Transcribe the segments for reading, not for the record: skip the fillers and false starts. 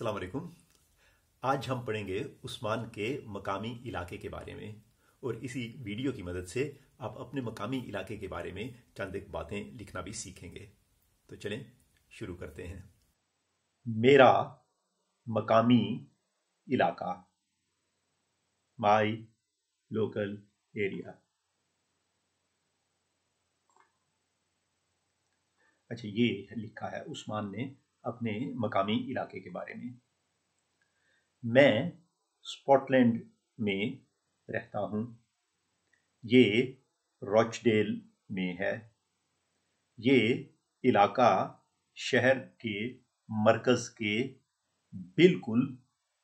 अस्सलाम वालेकुम। आज हम पढ़ेंगे उस्मान के मकामी इलाके के बारे में, और इसी वीडियो की मदद से आप अपने मकामी इलाके के बारे में चंद एक बातें लिखना भी सीखेंगे। तो चलें शुरू करते हैं। मेरा मकामी इलाका, माई लोकल एरिया। अच्छा, ये लिखा है उस्मान ने अपने मकामी इलाके के बारे में। मैं स्कॉटलैंड में रहता हूँ। ये रॉचडेल में है। ये इलाका शहर के मरकज़ के बिल्कुल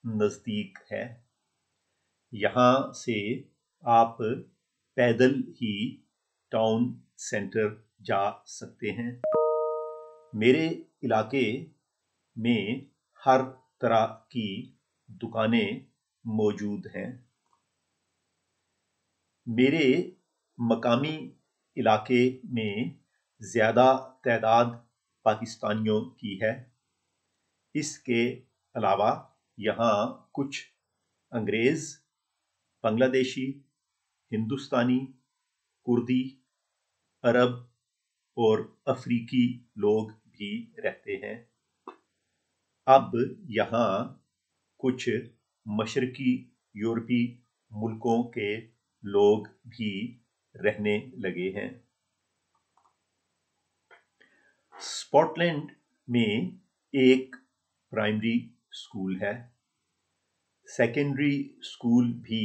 नज़दीक है। यहाँ से आप पैदल ही टाउन सेंटर जा सकते हैं। मेरे इलाके में हर तरह की दुकानें मौजूद हैं। मेरे मकामी इलाके में ज़्यादा तादाद पाकिस्तानियों की है। इसके अलावा यहाँ कुछ अंग्रेज़, बांग्लादेशी, हिंदुस्तानी, कुर्दी, अरब और अफ्रीकी लोग भी रहते हैं। अब यहाँ कुछ मशरकी यूरोपी मुल्कों के लोग भी रहने लगे हैं। स्कॉटलैंड में एक प्राइमरी स्कूल है। सेकेंडरी स्कूल भी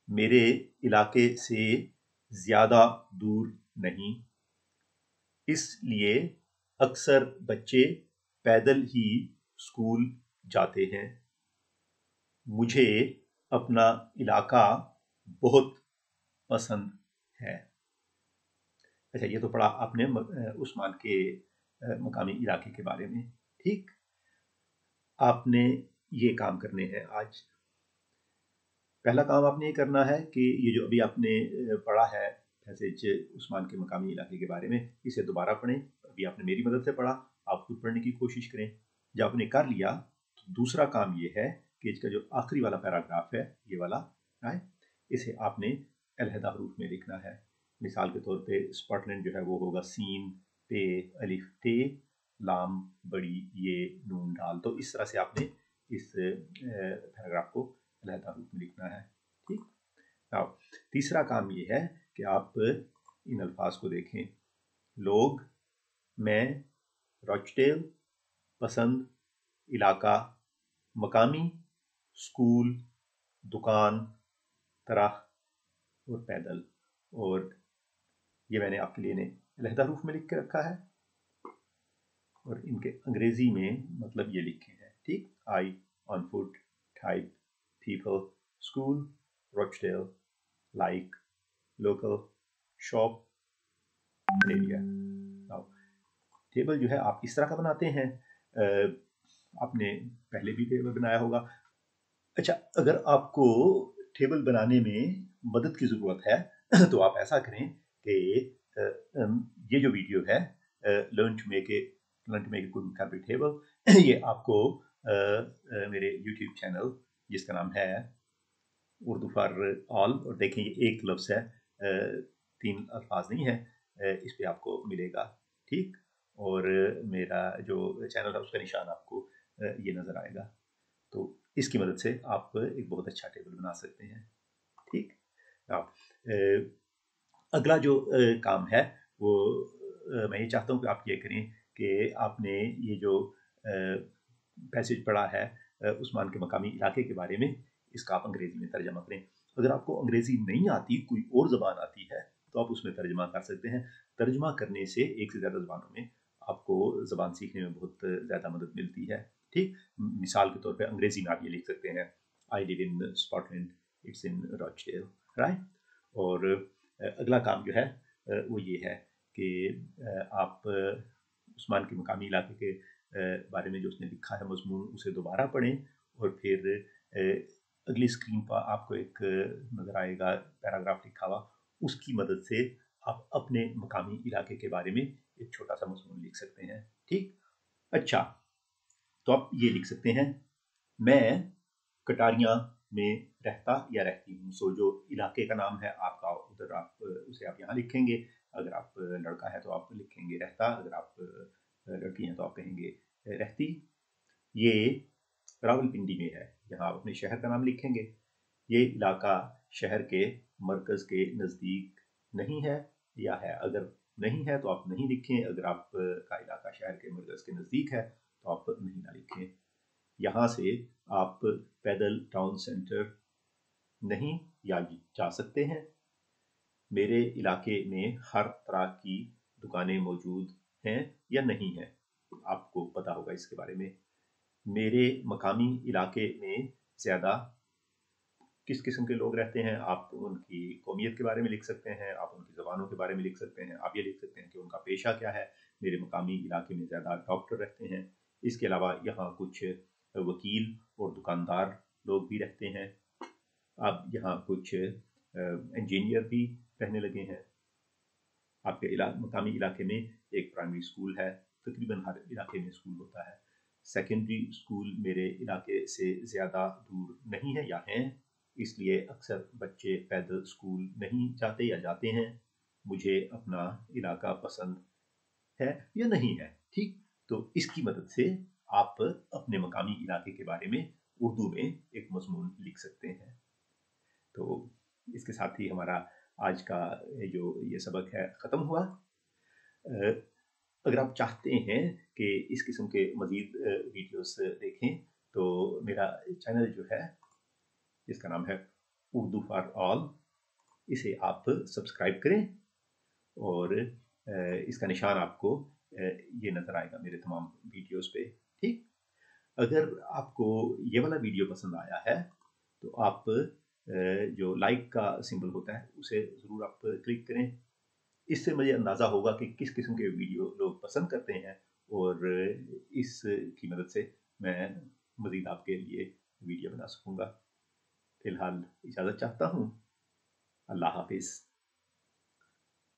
मेरे इलाके से ज़्यादा दूर नहीं, इसलिए अक्सर बच्चे पैदल ही स्कूल जाते हैं। मुझे अपना इलाका बहुत पसंद है। अच्छा, ये तो पढ़ा आपने उस्मान के मकामी इलाके के बारे में। ठीक, आपने ये काम करने हैं आज। पहला काम आपने ये करना है कि ये जो अभी आपने पढ़ा है पैसेज उस्मान के मकामी इलाके के बारे में, इसे दोबारा पढ़ें। अभी आपने मेरी मदद से पढ़ा, आप खुद पढ़ने की कोशिश करें। जब आपने कर लिया तो दूसरा काम ये है कि इसका जो आखिरी वाला पैराग्राफ है, ये वाला है, इसे आपने अलहदा हरूफ में लिखना है। मिसाल के तौर पे स्कॉटलैंड जो है वो होगा सीन पे अलिफ टे लाम बड़ी ये नून डाल। तो इस तरह से आपने इस पैराग्राफ को अलहदा रूप में लिखना है। ठीक। अब तीसरा काम ये है कि आप इन अल्फाज को देखें। लोग, मैं, रॉचडेल, पसंद, इलाका, मकामी, स्कूल, दुकान, तरह और पैदल। और ये मैंने आपके लिए अलहदा रूप में लिख के रखा है, और इनके अंग्रेजी में मतलब ये लिखे हैं। ठीक। I on foot, type, people, school, Rochdale, like, local, shop, area। Now, table जो है आप इस तरह का बनाते हैं, आपने पहले भी टेबल बनाया होगा। अच्छा, अगर आपको टेबल बनाने में मदद की ज़रूरत है तो आप ऐसा करें कि ये जो वीडियो है learn to make a good vocabulary table, ये आपको मेरे यूट्यूब चैनल जिसका नाम है उर्दू फॉर ऑल, और देखें ये एक लफ्ज़ है, 3 अल्फाज नहीं है, इस पे आपको मिलेगा। ठीक। और मेरा जो चैनल है उसका निशान आपको ये नज़र आएगा। तो इसकी मदद से आप एक बहुत अच्छा टेबल बना सकते हैं। ठीक। अब अगला जो काम है वो मैं ये चाहता हूँ कि आप ये करें कि आपने ये जो पैसेज पढ़ा है उस्मान के मकामी इलाके के बारे में, इसका आप अंग्रेज़ी में तर्जमा करें। अगर आपको अंग्रेज़ी नहीं आती, कोई और ज़बान आती है, तो आप उसमें तर्जमा कर सकते हैं। तर्जमा करने से एक से ज़्यादा ज़बानों में आपको ज़बान सीखने में बहुत ज़्यादा मदद मिलती है। ठीक। मिसाल के तौर पे अंग्रेज़ी में आप ये लिख सकते हैं, I live in Scotland, it's in Rochdale, right. और अगला काम जो है वो ये है कि आप उस्मान के मकामी इलाके के बारे में जो उसने लिखा है मज़मून, उसे दोबारा पढ़ें, और फिर अगली स्क्रीन पर आपको एक नज़र आएगा पैराग्राफ लिखा हुआ, उसकी मदद से आप अपने मकामी इलाके के बारे में एक छोटा सा मज़मून लिख सकते हैं। ठीक। अच्छा, तो आप ये लिख सकते हैं, मैं कटारिया में रहता या रहती हूँ। सो जो इलाके का नाम है आपका, उधर आप उसे आप यहाँ लिखेंगे। अगर आप लड़का है तो आप लिखेंगे रहता, अगर आप लड़की हैं तो आप कहेंगे रहती। ये रावलपिंडी में है, यहाँ आप अपने शहर का नाम लिखेंगे। ये इलाका शहर के मरकज़ के नज़दीक नहीं है या है। अगर नहीं है तो आप नहीं लिखें, अगर आप का इलाका शहर के मरकज़ के नज़दीक है तो आप नहीं ना लिखें। यहाँ से आप पैदल टाउन सेंटर नहीं या जा सकते हैं। मेरे इलाके में हर तरह की दुकानें मौजूद हैं या नहीं हैं, आपको पता होगा इसके बारे में। मेरे मकामी इलाके में ज़्यादा किस किस्म के लोग रहते हैं, आप उनकी कौमियत के बारे में लिख सकते हैं, आप उनकी ज़बानों के बारे में लिख सकते हैं, आप ये लिख सकते हैं कि उनका पेशा क्या है। मेरे मकामी इलाके में ज़्यादा डॉक्टर रहते हैं। इसके अलावा यहाँ कुछ वकील और दुकानदार लोग भी रहते हैं। अब यहाँ कुछ इंजीनियर भी रहने लगे हैं। आपके मकामी इलाके में एक प्राइमरी स्कूल है, तकरीबन हर इलाके में स्कूल होता है। सेकेंडरी स्कूल मेरे इलाके से ज़्यादा दूर नहीं है या हैं, इसलिए अक्सर बच्चे पैदल स्कूल नहीं जाते या जाते हैं। मुझे अपना इलाका पसंद है या नहीं है, ठीक। तो इसकी मदद से आप अपने मकामी इलाके के बारे में उर्दू में एक मजमून लिख सकते हैं। तो इसके साथ ही हमारा आज का जो ये सबक है ख़त्म हुआ। अगर आप चाहते हैं कि इस किस्म के मज़ीद वीडियोस देखें तो मेरा चैनल जो है जिसका नाम है उर्दू फॉर ऑल, इसे आप सब्सक्राइब करें और इसका निशान आपको ये नज़र आएगा मेरे तमाम वीडियोस पे, ठीक। अगर आपको ये वाला वीडियो पसंद आया है तो आप जो लाइक का सिंबल होता है उसे ज़रूर आप क्लिक करें। इससे मुझे अंदाज़ा होगा कि किस किस्म के वीडियो लोग पसंद करते हैं और इसकी मदद से मैं मज़ीद आपके लिए वीडियो बना सकूँगा। फ़िलहाल इजाज़त चाहता हूँ। अल्लाह हाफ़िज़।